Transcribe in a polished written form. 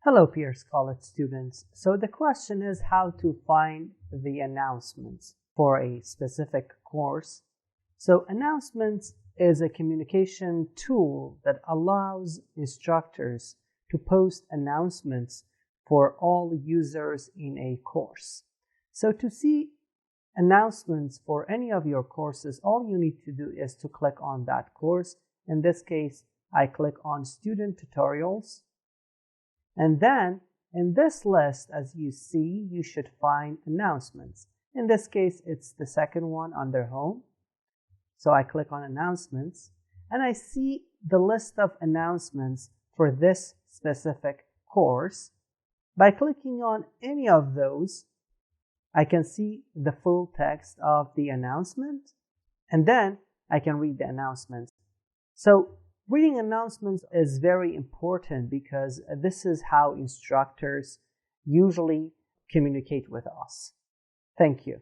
Hello, Pierce College students. So the question is how to find the announcements for a specific course. So announcements is a communication tool that allows instructors to post announcements for all users in a course. So to see announcements for any of your courses, all you need to do is to click on that course. In this case, I click on Student Tutorials. And then in this list, as you see, you should find announcements. In this case, it's the second one under Home. So I click on Announcements, and I see the list of announcements for this specific course. By clicking on any of those, I can see the full text of the announcement, and then I can read the announcements. So reading announcements is very important because this is how instructors usually communicate with us. Thank you.